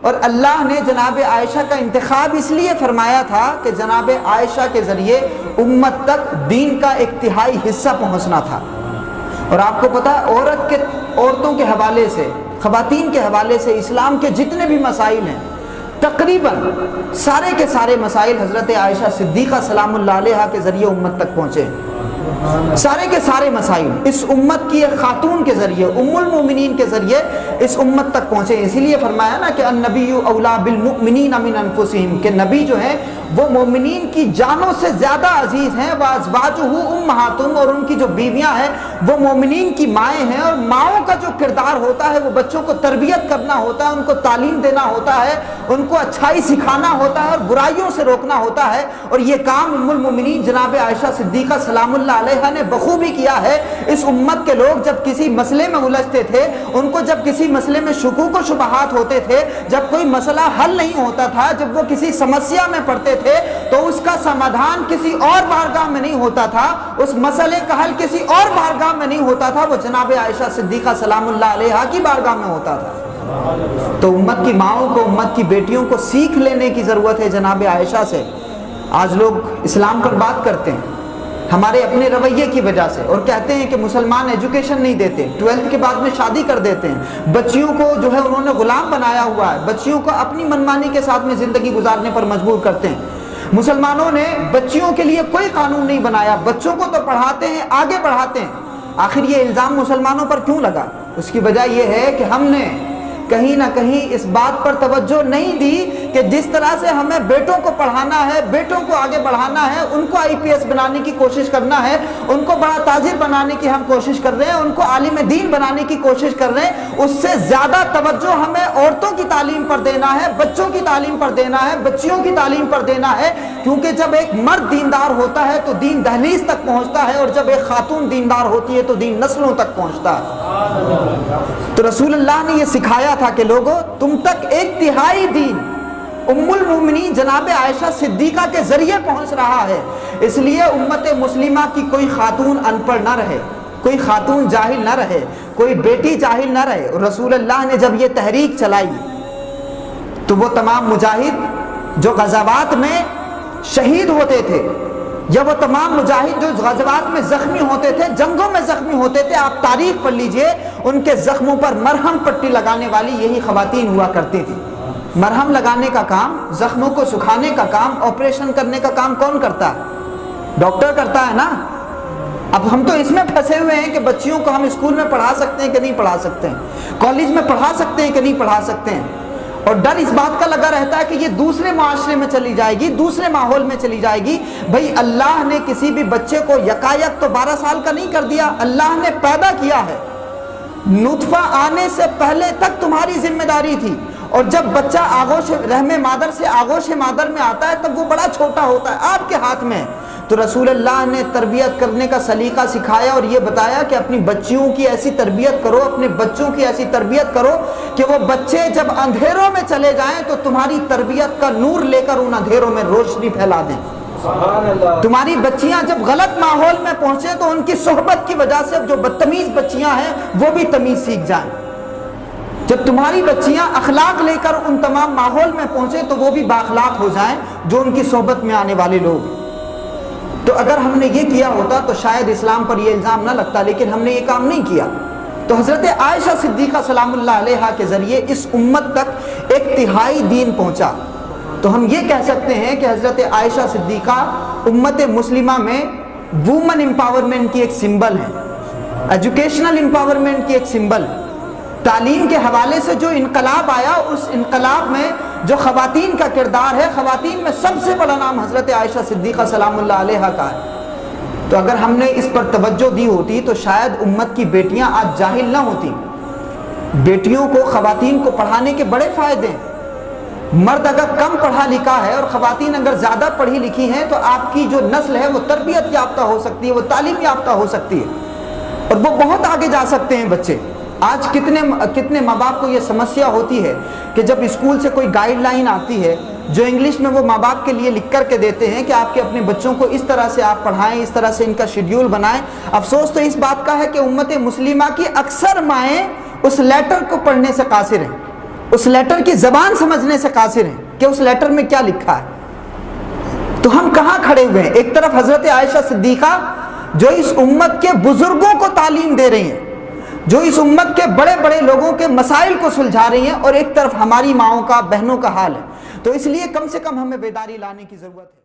اور اللہ نے جناب عائشہ کا انتخاب اس لیے فرمایا تھا کہ جناب عائشہ کے ذریعے امت تک دین کا ایک تہائی حصہ پہنچنا تھا۔ اور آپ کو پتہ ہے عورتوں کے حوالے سے، خواتین کے حوالے سے اسلام کے جتنے بھی مسائل ہیں، تقریباً سارے کے سارے مسائل حضرت عائشہ صدیقہ سلام اللہ علیہا کے ذریعے امت تک پہنچے۔ سارے کے سارے مسائل اس امت کی ایک خاتون کے ذریعے، ام المومنین کے ذریعے اس امت تک پہنچے۔ اسی لیے فرمایا نا کہ النبی اولا بالمؤمنین من انفسہم، کہ نبی جو ہیں وہ مومنین کی جانوں سے زیادہ عزیز ہیں، وازواجہ امہاتہم، اور ان کی جو بیویاں ہیں وہ مومنین کی مائیں ہیں۔ اور ماؤں کا جو کردار ہوتا ہے وہ بچوں کو تربیت کرنا ہوتا ہے، ان کو تعلیم دینا ہوتا ہے، ان کو اچھائی سکھانا ہوتا ہے اور برائیوں سے روکنا ہوتا ہے۔ اور یہ کام ام المومنین جناب عائشہ صدیقہ سلام اللہ علیہا نے بخوبی کیا ہے۔ اس امت کے لوگ جب کسی مسئلے میں الجھتے تھے، ان کو جب کسی مسئلے میں شکوک و شبہات ہوتے تھے، جب کوئی مسئلہ حل نہیں ہوتا تھا، جب وہ کسی سمسیا میں پڑتے تھے تو اس کا سمادھان کسی اور بارگاہ میں نہیں ہوتا تھا، اس مسئلے کا حل کسی اور بارگاہ میں نہیں ہوتا تھا، وہ جناب عائشہ صدیقہ سلام اللہ علیہا کی بارگاہ میں ہوتا تھا۔ تو امت کی ماؤں کو، امت کی بیٹیوں کو سیکھ لینے کی ضرورت ہے جناب عائشہ سے۔ آج لوگ اسلام پر بات کرتے ہیں ہمارے اپنے رویے کی وجہ سے، اور کہتے ہیں کہ مسلمان ایجوکیشن نہیں دیتے، 12 کے بعد میں شادی کر دیتے ہیں، بچیوں کو جو ہے انہوں نے غلام بنایا ہوا ہے، بچیوں کو اپنی منمانی کے ساتھ میں زندگی گزارنے پر مجبور کرتے ہیں۔ مسلمانوں نے بچیوں کے لیے کوئی قانون نہیں بنایا، بچوں کو تو پڑھاتے ہیں، آگے بڑھاتے ہیں۔ آخر یہ الزام مسلمانوں پر کیوں لگا؟ اس کی وجہ یہ ہے کہ ہم نے کہیں نہ کہیں اس بات پر توجہ نہیں دی کہ جس طرح سے ہمیں بیٹوں کو پڑھانا ہے، بیٹوں کو آگے بڑھانا ہے، ان کو IPS بنانے کی کوشش کرنا ہے، ان کو بڑا تاجر بنانے کی ہم کوشش کر رہے ہیں، ان کو عالم دین بنانے کی کوشش کر رہے ہیں، اس سے زیادہ توجہ ہمیں عورتوں کی تعلیم پر دینا ہے، بچوں کی تعلیم پر دینا ہے، بچیوں کی تعلیم پر دینا ہے۔ کیونکہ جب ایک مرد دیندار ہوتا ہے تو دین دہلیز تک پہنچتا ہے، اور جب ایک خاتون دیندار ہوتی ہے تو دین نسلوں تک پہنچتا ہے۔ تو رسول اللہ نے یہ سکھایا تھا کہ لوگوں، تم تک ایک تہائی دین ام المومنین جناب عائشہ صدیقہ کے ذریعے پہنچ رہا ہے۔ اس لیے امت مسلمہ کی کوئی خاتون ان پڑھ نہ رہے، کوئی خاتون جاہل نہ رہے، کوئی بیٹی جاہل نہ رہے۔ اور رسول اللہ نے جب یہ تحریک چلائی تو وہ تمام مجاہد جو غزوات میں شہید ہوتے تھے، یا وہ تمام مجاہد جو غزوات میں زخمی ہوتے تھے، جنگوں میں زخمی ہوتے تھے، آپ تاریخ پڑھ لیجئے، ان کے زخموں پر مرہم پٹی لگانے والی یہی خواتین ہوا کرتی تھی۔ مرہم لگانے کا کام، زخموں کو سکھانے کا کام، آپریشن کرنے کا کام کون کرتا ہے؟ ڈاکٹر کرتا ہے نا۔ اب ہم تو اس میں پھنسے ہوئے ہیں کہ بچیوں کو ہم اسکول میں پڑھا سکتے ہیں کہ نہیں پڑھا سکتے ہیں، کالج میں پڑھا سکتے ہیں کہ نہیں پڑھا سکتے ہیں، اور ڈر اس بات کا لگا رہتا ہے کہ یہ دوسرے معاشرے میں چلی جائے گی، دوسرے ماحول میں چلی جائے گی۔ بھئی اللہ نے کسی بھی بچے کو یکایک تو 12 سال کا نہیں کر دیا، اللہ نے پیدا کیا ہے، نطفہ آنے سے پہلے تک تمہاری ذمہ داری تھی، اور جب بچہ آغوش رحم مادر سے آغوش مادر میں آتا ہے تب وہ بڑا چھوٹا ہوتا ہے، آپ کے ہاتھ میں۔ تو رسول اللہ نے تربیت کرنے کا سلیقہ سکھایا اور یہ بتایا کہ اپنی بچیوں کی ایسی تربیت کرو، اپنے بچوں کی ایسی تربیت کرو کہ وہ بچے جب اندھیروں میں چلے جائیں تو تمہاری تربیت کا نور لے کر ان اندھیروں میں روشنی پھیلا دیں۔ تمہاری بچیاں جب غلط ماحول میں پہنچے تو ان کی صحبت کی وجہ سے جو بدتمیز بچیاں ہیں وہ بھی تمیز سیکھ جائیں۔ جب تمہاری بچیاں اخلاق لے کر ان تمام ماحول میں پہنچے تو وہ بھی بااخلاق ہو جائیں جو ان کی صحبت میں آنے والے لوگ۔ تو اگر ہم نے یہ کیا ہوتا تو شاید اسلام پر یہ الزام نہ لگتا، لیکن ہم نے یہ کام نہیں کیا۔ تو حضرت عائشہ صدیقہ سلام اللہ علیہا کے ذریعے اس امت تک ایک تہائی دین پہنچا۔ تو ہم یہ کہہ سکتے ہیں کہ حضرت عائشہ صدیقہ امت مسلمہ میں وومن امپاورمنٹ کی ایک سمبل ہے، ایجوکیشنل امپاورمنٹ کی ایک سمبل ہے۔ تعلیم کے حوالے سے جو انقلاب آیا، اس انقلاب میں جو خواتین کا کردار ہے، خواتین میں سب سے بڑا نام حضرت عائشہ صدیقہ سلام اللہ علیہا کا ہے۔ تو اگر ہم نے اس پر توجہ دی ہوتی تو شاید امت کی بیٹیاں آج جاہل نہ ہوتی۔ بیٹیوں کو، خواتین کو پڑھانے کے بڑے فائدے ہیں۔ مرد اگر کم پڑھا لکھا ہے اور خواتین اگر زیادہ پڑھی لکھی ہیں تو آپ کی جو نسل ہے وہ تربیت یافتہ ہو سکتی ہے، وہ تعلیم یافتہ ہو سکتی ہے، اور وہ بہت آگے جا سکتے ہیں بچے۔ آج کتنے ماں باپ کو یہ سمسیا ہوتی ہے کہ جب اسکول سے کوئی گائیڈ لائن آتی ہے جو انگلش میں وہ ماں باپ کے لیے لکھ کر کے دیتے ہیں کہ آپ کے اپنے بچوں کو اس طرح سے آپ پڑھائیں، اس طرح سے ان کا شیڈیول بنائیں۔ افسوس تو اس بات کا ہے کہ امت مسلمہ کی اکثر مائیں اس لیٹر کو پڑھنے سے قاصر ہیں۔ اس لیٹر کی زبان سمجھنے سے قاصر ہیں کہ اس لیٹر میں کیا لکھا ہے. تو ہم کہاں کھڑے ہوئے ہیں؟ ایک طرف حضرت عائشہ صدیقہ جو اس امت کے بزرگوں کو تعلیم دے رہی ہیں, جو اس امت کے بڑے بڑے لوگوں کے مسائل کو سلجھا رہی ہیں, اور ایک طرف ہماری ماؤں کا, بہنوں کا حال ہے. تو اس لیے کم سے کم ہمیں بیداری لانے کی ضرورت ہے.